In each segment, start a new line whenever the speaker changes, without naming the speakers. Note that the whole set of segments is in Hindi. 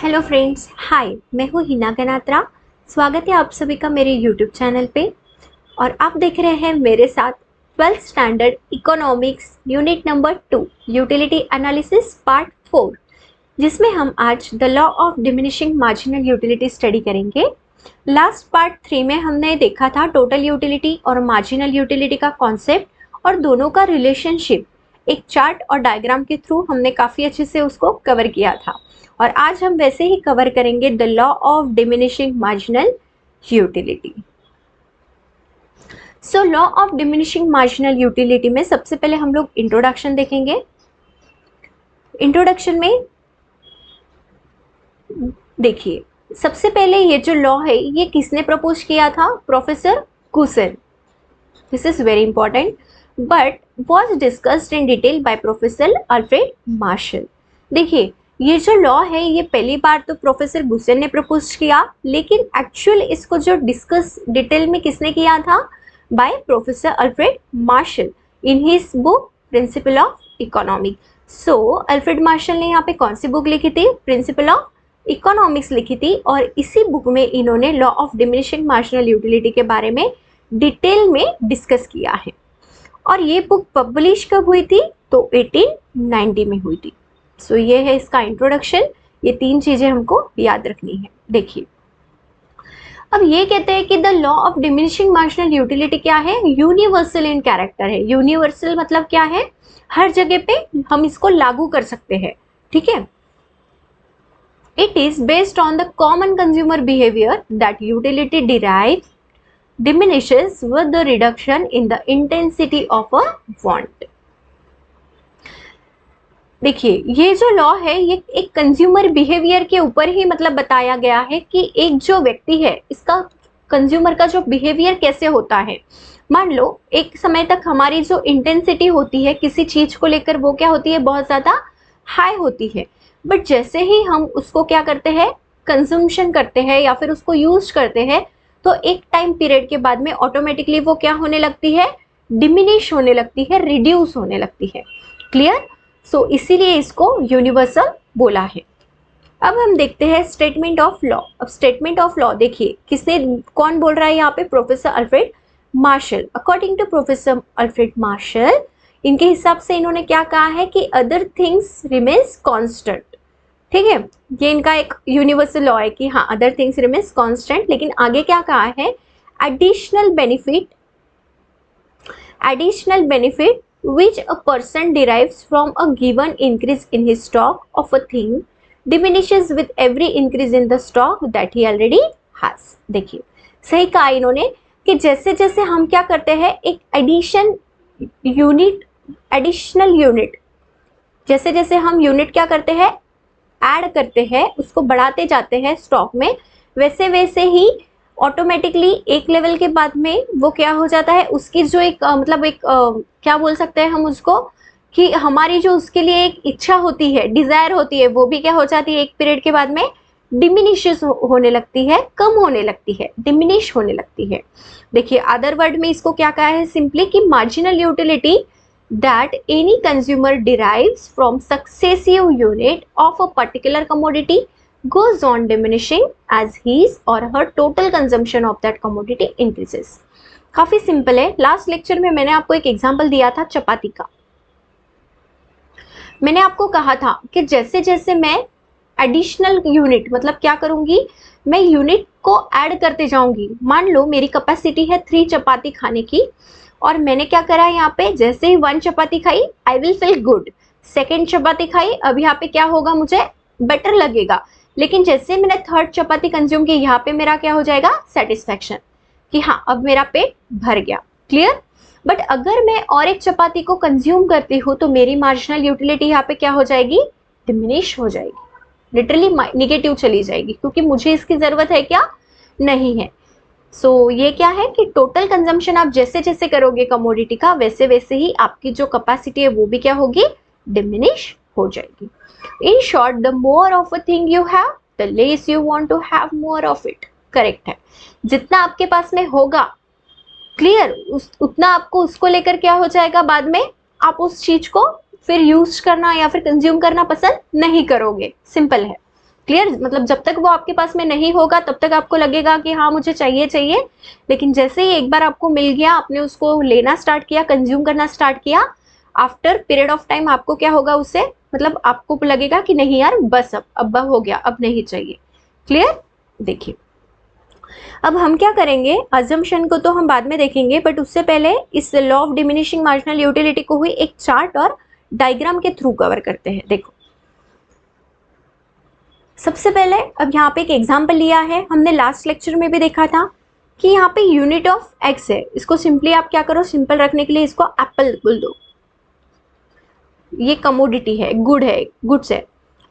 हेलो फ्रेंड्स, हाय। मैं हूँ हिना गनात्रा। स्वागत है आप सभी का मेरे यूट्यूब चैनल पे। और आप देख रहे हैं मेरे साथ 12th standard economics unit number 2 utility analysis part 4, जिसमें हम आज the law of diminishing marginal utility study करेंगे। लास्ट पार्ट 3 में हमने देखा था टोटल यूटिलिटी और मार्जिनल यूटिलिटी का कॉन्सेप्ट और दोनों का रिलेशनशिप एक चार्ट और डायग्राम के थ्रू हमने काफ़ी अच्छे से उसको कवर किया था। और आज हम वैसे ही कवर करेंगे the law of diminishing marginal utility. So law of diminishing marginal utility में सबसे पहले हम लोग इंट्रोडक्शन देखेंगे। इंट्रोडक्शन में देखिए, सबसे पहले ये जो लॉ है ये किसने प्रपोज किया था? Professor Gossen. This is very important, but was discussed in detail by professor Alfred Marshall. देखिए, ये जो लॉ है ये पहली बार तो प्रोफेसर गुसेन ने प्रपोज किया, लेकिन एक्चुअल इसको जो डिस्कस डिटेल में किसने किया था? Bye professor Alfred martial in his book principle of economic. So Alfred Marshall ने यहाँ पे कौन सी बुक लिखी थी? प्रिंसिपल ऑफ इकोनॉमिक्स लिखी थी। और इसी बुक में इन्होंने law of diminishing marginal utility के बारे में डिटेल में डिस्कस किया है। और ये बुक पब्लिश कब हुई थी? तो 1890 में हुई थी। सो ये है इसका इंट्रोडक्शन। ये 3 चीजें हमको याद रखनी है। देखिए, अब ये कहते हैं कि the law of diminishing marginal utility क्या है? यूनिवर्सल इन कैरेक्टर है। यूनिवर्सल मतलब क्या है? हर जगह पे हम इसको लागू कर सकते हैं। ठीक है। It is based on the common consumer behavior that utility diminishes with the reduction in the intensity of a want. देखिए, ये जो लॉ है ये एक कंज्यूमर बिहेवियर के ऊपर ही मतलब बताया गया है कि एक जो व्यक्ति है इसका कंज्यूमर का जो बिहेवियर कैसे होता है। मान लो एक समय तक हमारी जो इंटेंसिटी होती है किसी चीज को लेकर वो क्या होती है? बहुत ज्यादा हाई होती है। बट जैसे ही हम उसको क्या करते हैं? कंजम्पशन करते हैं या फिर उसको यूज करते हैं, तो एक टाइम पीरियड के बाद में ऑटोमेटिकली वो क्या होने लगती है? डिमिनिश होने लगती है, रिड्यूस होने लगती है। क्लियर? सो इसीलिए इसको यूनिवर्सल बोला है। अब हम देखते हैं स्टेटमेंट ऑफ लॉ। अब स्टेटमेंट ऑफ लॉ देखिए किसने, कौन बोल रहा है यहाँ पे? Professor Alfred Marshall. According to professor Alfred Marshall, इनके हिसाब से इन्होंने क्या कहा है कि अदर थिंग्स रिमेन्स कांस्टेंट। ठीक है, ये इनका एक यूनिवर्सल लॉ है कि हाँ अदर थिंग्स रिमेन्स कांस्टेंट। लेकिन आगे क्या कहा है? Additional benefit which a person derives from a given increase in his stock of a thing diminishes with every increase in the stock that he already has. देखिए, सही कहा इन्होंने कि जैसे जैसे हम क्या करते हैं एक एडिशनल यूनिट, जैसे जैसे हम यूनिट क्या करते हैं? ऐड करते हैं, उसको बढ़ाते जाते हैं स्टॉक में, वैसे वैसे ही ऑटोमेटिकली एक लेवल के बाद में वो क्या हो जाता है? उसकी जो एक मतलब एक क्या बोल सकते हैं हम उसको, कि हमारी जो उसके लिए एक इच्छा होती है, डिजायर होती है, वो भी क्या हो जाती है? एक पीरियड के बाद में डिमिनिश होने लगती है, कम होने लगती है, डिमिनिश होने लगती है। देखिए, अदर वर्ड में इसको क्या कहा है? सिंपली कि marginal utility that any consumer derives from successive unit of a particular commodity goes on diminishing as his or her total consumption of that commodity increases. काफी सिंपल है। लास्ट लेक्चर में मैंने आपको एक एग्जांपल दिया था चपाती का। मैंने आपको कहा था कि जैसे जैसे मैं एडिशनल यूनिट मतलब क्या करूंगी? मैं यूनिट को ऐड करते जाऊंगी। मान लो मेरी कैपेसिटी है 3 चपाती खाने की, और मैंने क्या करा यहाँ पे? जैसे ही 1 चपाती खाई I will feel good. 2nd चपाती खाई, अब यहाँ पे क्या होगा? मुझे बेटर लगेगा। लेकिन जैसे मैंने 3rd चपाती कंज्यूम की, यहाँ पे मेरा क्या हो जाएगा? सेटिस्फैक्शन, कि हाँ अब मेरा पेट भर गया। क्लियर? बट अगर मैं और एक चपाती को कंज्यूम करती हूँ तो मेरी मार्जिनल यूटिलिटी यहाँ पे क्या हो जाएगी? डिमिनिश हो जाएगी, लिटरली निगेटिव चली जाएगी, क्योंकि मुझे इसकी जरूरत है क्या? नहीं है। सो ये क्या है कि टोटल कंजम्पशन आप जैसे जैसे करोगे कमोडिटी का, वैसे वैसे ही आपकी जो कैपेसिटी है वो भी क्या होगी? डिमिनिश हो जाएगी। In short, the more of a thing you have the less you want to have more of it. Correct है। जितना आपके पास में होगा, क्लियर, उतना आपको उसको लेकर क्या हो जाएगा? बाद में आप उस चीज को फिर यूज करना या फिर कंज्यूम करना पसंद नहीं करोगे। सिंपल है। क्लियर, मतलब जब तक वो आपके पास में नहीं होगा तब तक आपको लगेगा कि हाँ मुझे चाहिए चाहिए, लेकिन जैसे ही एक बार आपको मिल गया, आपने उसको लेना स्टार्ट किया, कंज्यूम करना स्टार्ट किया, आफ्टर पीरियड ऑफ टाइम आपको क्या होगा उससे, मतलब आपको लगेगा कि नहीं यार बस अब हो गया, अब नहीं चाहिए। क्लियर। देखिए अब हम क्या करेंगे, अजम्पशन को तो हम बाद में देखेंगे, बट उससे पहले इस law of diminishing marginal utility को हुई एक चार्ट और डायग्राम के थ्रू कवर करते हैं। देखो सबसे पहले अब यहाँ पे एक एग्जाम्पल लिया है, हमने लास्ट लेक्चर में भी देखा था कि यहाँ पे यूनिट ऑफ एक्स है, इसको सिंपली आप क्या करो, सिंपल रखने के लिए इसको एप्पल बोल दो। ये कमोडिटी है, गुड है, गुड्स है,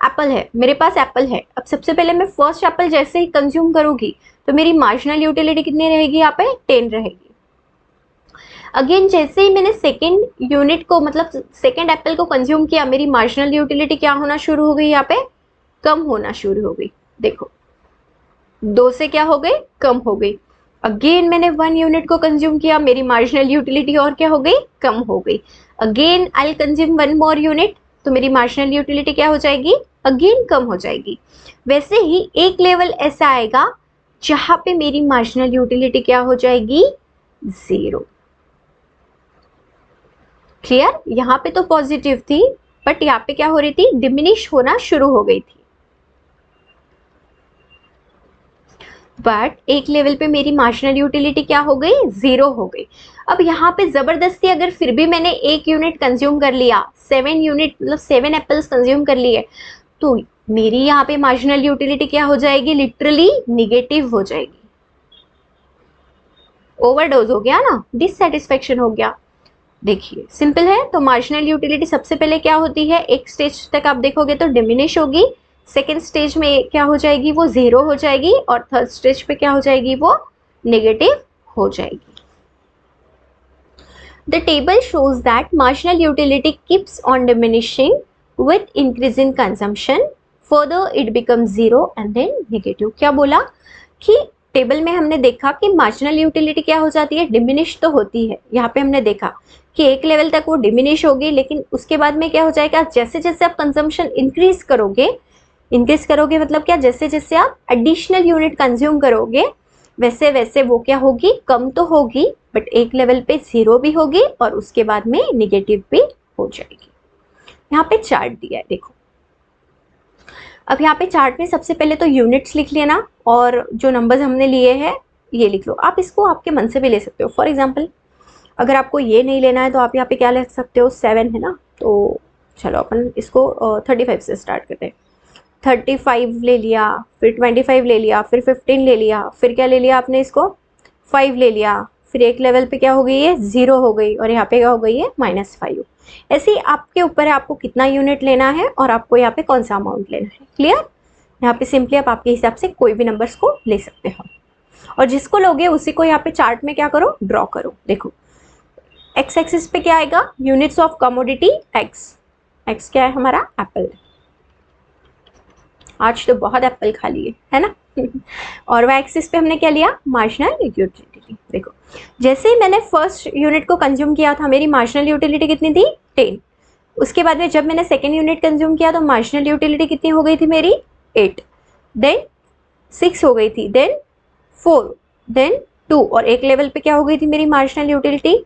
एप्पल है, मेरे पास एप्पल है। अब सबसे पहले मैं फर्स्ट एप्पल जैसे ही कंज्यूम करूंगी तो मेरी मार्जिनल यूटिलिटी कितनी रहेगी, यहाँ पे 10 रहेगी। अगेन जैसे ही मैंने सेकेंड यूनिट को, मतलब सेकेंड एप्पल को कंज्यूम किया, मेरी मार्जिनल यूटिलिटी क्या होना शुरू हो गई, यहाँ पे कम होना शुरू हो गई। देखो 2 से क्या हो गई, कम हो गई। अगेन मैंने 1 यूनिट को कंज्यूम किया, मेरी मार्जिनल यूटिलिटी और क्या हो गई, कम हो गई। Again I consume 1 more unit, तो मेरी मार्जिनल यूटिलिटी क्या हो जाएगी, अगेन कम हो जाएगी। वैसे ही एक लेवल ऐसा आएगा जहां पे मेरी मार्जिनल यूटिलिटी क्या हो जाएगी, 0। क्लियर। यहाँ पे तो पॉजिटिव थी, बट यहाँ पे क्या हो रही थी, डिमिनिश होना शुरू हो गई थी। बट एक लेवल पे मेरी मार्जिनल यूटिलिटी क्या हो गई, 0 हो गई। अब यहाँ पे जबरदस्ती अगर फिर भी मैंने 1 यूनिट कंज्यूम कर लिया, 7 यूनिट मतलब 7 एप्पल्स कंज्यूम कर लिए, तो मेरी यहाँ पे मार्जिनल यूटिलिटी क्या हो जाएगी, लिटरली निगेटिव हो जाएगी। ओवरडोज हो गया ना, डिससेटिस्फेक्शन हो गया। देखिए सिंपल है, तो मार्जिनल यूटिलिटी सबसे पहले क्या होती है, एक स्टेज तक आप देखोगे तो डिमिनिश होगी, सेकेंड स्टेज में क्या हो जाएगी, वो 0 हो जाएगी, और थर्ड स्टेज पे क्या हो जाएगी, वो नेगेटिव हो जाएगी। The table shows that marginal utility keeps on diminishing with increase in consumption. Further it becomes 0 and then negative. क्या बोला कि टेबल में हमने देखा कि मार्जिनल यूटिलिटी क्या हो जाती है, डिमिनिश तो होती है। यहाँ पे हमने देखा कि एक लेवल तक वो डिमिनिश होगी, लेकिन उसके बाद में क्या हो जाएगा, जैसे जैसे आप कंजम्पशन इंक्रीज करोगे मतलब क्या, जैसे जैसे आप एडिशनल यूनिट कंज्यूम करोगे वैसे वैसे वो क्या होगी, कम तो होगी, बट एक लेवल पे 0 भी होगी और उसके बाद में निगेटिव भी हो जाएगी। यहाँ पे चार्ट दिया है, देखो अब यहाँ पे चार्ट में सबसे पहले तो यूनिट्स लिख लेना, और जो नंबर्स हमने लिए हैं ये लिख लो। आप इसको आपके मन से भी ले सकते हो। फॉर एग्जाम्पल अगर आपको ये नहीं लेना है तो आप यहाँ पे क्या लिख सकते हो, 7 है ना, तो चलो अपन इसको 35 से स्टार्ट करते हैं। 35 ले लिया, फिर 25 ले लिया, फिर 15 ले लिया, फिर क्या ले लिया आपने, इसको 5 ले लिया, फिर एक लेवल पे क्या हो गई है, 0 हो गई, और यहाँ पे क्या हो गई है, -5। ऐसे ही आपके ऊपर है आपको कितना यूनिट लेना है और आपको यहाँ पे कौन सा अमाउंट लेना है। क्लियर। यहाँ पे सिंपली आप आपके हिसाब से कोई भी नंबर्स को ले सकते हो, और जिसको लोगे उसी को यहाँ पे चार्ट में क्या करो, ड्रॉ करो। देखो एक्स एक्सिस पे क्या आएगा, units of commodity x, x क्या है हमारा, एप्पल। आज तो बहुत एप्पल खा लिए है ना और वाई एक्सिस पे हमने क्या लिया, मार्जिनल यूटिलिटी। देखो जैसे ही मैंने फर्स्ट यूनिट को कंज्यूम किया था, मेरी मार्जिनल यूटिलिटी कितनी थी, 10। उसके बाद में जब मैंने सेकेंड यूनिट कंज्यूम किया तो मार्जिनल यूटिलिटी कितनी हो गई थी मेरी, 8, देन 6 हो गई थी, देन 4, देन 2, और एक लेवल पे क्या हो गई थी मेरी मार्जिनल यूटिलिटी,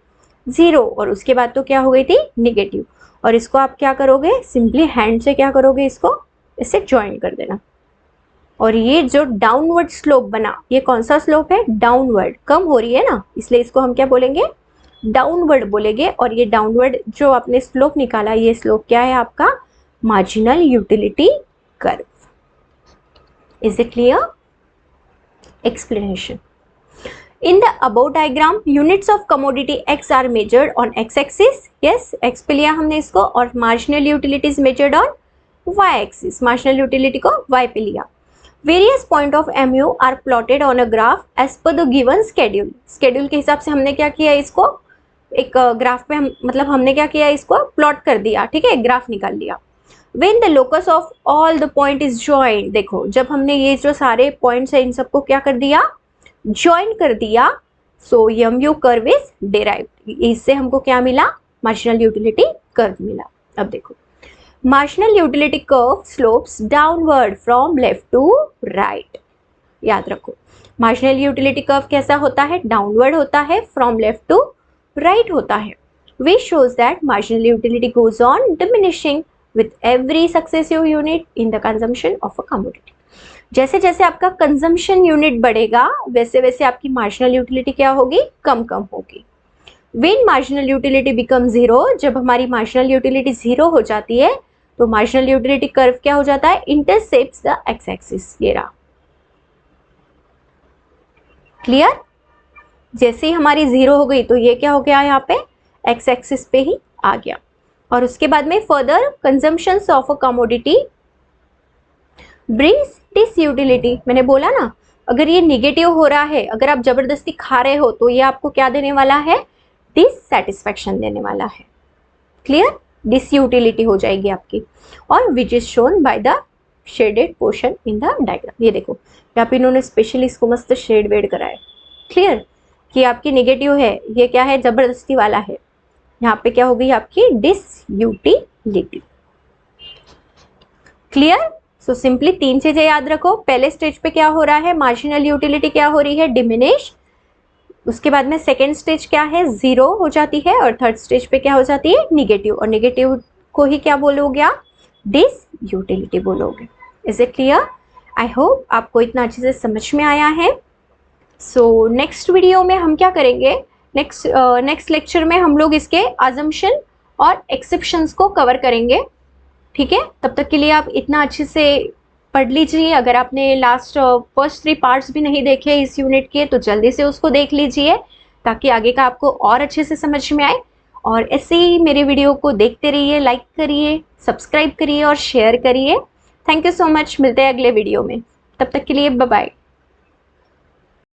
0, और उसके बाद तो क्या हो गई थी, निगेटिव। और इसको आप क्या करोगे, सिंपली हैंड से क्या करोगे, इसको इसे ज्वाइन कर देना। और ये जो डाउनवर्ड स्लोप बना, ये कौन सा स्लोप है, डाउनवर्ड, कम हो रही है ना, इसलिए इसको हम क्या बोलेंगे, डाउनवर्ड बोलेंगे। और ये डाउनवर्ड जो आपने स्लोप निकाला, ये स्लोप क्या है आपका, marginal utility curve. Is it clear. Explanation. In the above diagram, units of commodity X are measured on X-axis. Yes, X पे लिया हमने इसको, और marginal utility is measured on Y-axis. Marginal utility को Y पे लिया. Various point of MU are plotted on a graph as per the given schedule. Schedule के हिसाब से हमने क्या किया, इसको एक ग्राफ पे मतलब हमने क्या किया, इसको प्लॉट कर दिया, ठीक है, ग्राफ निकाल लिया। When the locus of all the point is joined, देखो जब हमने ये जो सारे पॉइंट्स है इन सबको क्या कर दिया, ज्वाइन कर दिया, सो MU कर्व इज डिराइव्ड। इससे हमको क्या मिला, मार्जिनल यूटिलिटी कर्व मिला। अब देखो marginal utility curve slopes downward from left to right. याद रखो, मार्जिनल यूटिलिटी कर्व कैसा होता है? डाउनवर्ड होता है, फ्रॉम लेफ्ट टू राइट होता है। which shows that marginal utility goes on diminishing with every successive unit in the consumption of a commodity। जैसे जैसे आपका कंजम्पशन यूनिट बढ़ेगा वैसे वैसे आपकी मार्जिनल यूटिलिटी क्या होगी? कम कम होगी। When marginal utility becomes zero, जब हमारी मार्जिनल यूटिलिटी जीरो हो जाती है तो मार्जिनल यूटिलिटी कर्व क्या हो जाता है? Intercepts the x axis. ये रहा, क्लियर? जैसे ही हमारी जीरो हो गई तो ये क्या हो गया? यहाँ पे एक्स एक्सिस पे ही आ गया। और उसके बाद में further consumptions of a commodity brings disutility. मैंने बोला ना, अगर ये निगेटिव हो रहा है, अगर आप जबरदस्ती खा रहे हो तो ये आपको क्या देने वाला है? डिससैटिस्फैक्शन देने वाला है। क्लियर? डिसयूटिलिटी हो जाएगी आपकी। और which is shown by the shaded portion in the diagram. ये देखो, यहाँ पे इन्होंने स्पेशली इसको मस्त शेड वेड करा है। क्लियर? कि आपकी नेगेटिव है, ये क्या है? जबरदस्ती वाला है। यहाँ पे क्या हो गई आपकी? डिसयूटिलिटी। क्लियर? सो सिंपली 3 चीजें याद रखो। पहले स्टेज पे क्या हो रहा है? मार्जिनल यूटिलिटी क्या हो रही है? डिमिनिश। उसके बाद में सेकेंड स्टेज क्या है? जीरो हो जाती है। और थर्ड स्टेज पे क्या हो जाती है? निगेटिव। और निगेटिव को ही क्या बोलोगे आप? डिसयूटिलिटी बोलोगे। Is it clear? I hope आपको इतना अच्छे से समझ में आया है। सो नेक्स्ट वीडियो में हम क्या करेंगे? नेक्स्ट लेक्चर में हम लोग इसके अजम्पशन और एक्सेप्शंस को कवर करेंगे। ठीक है? तब तक के लिए आप इतना अच्छे से पढ़ लीजिए। अगर आपने लास्ट फर्स्ट 3 पार्ट्स भी नहीं देखे इस यूनिट के तो जल्दी से उसको देख लीजिए ताकि आगे का आपको और अच्छे से समझ में आए। और ऐसे ही मेरे वीडियो को देखते रहिए, लाइक करिए, सब्सक्राइब करिए और शेयर करिए। Thank you so much. मिलते हैं अगले वीडियो में। तब तक के लिए बाय बाय।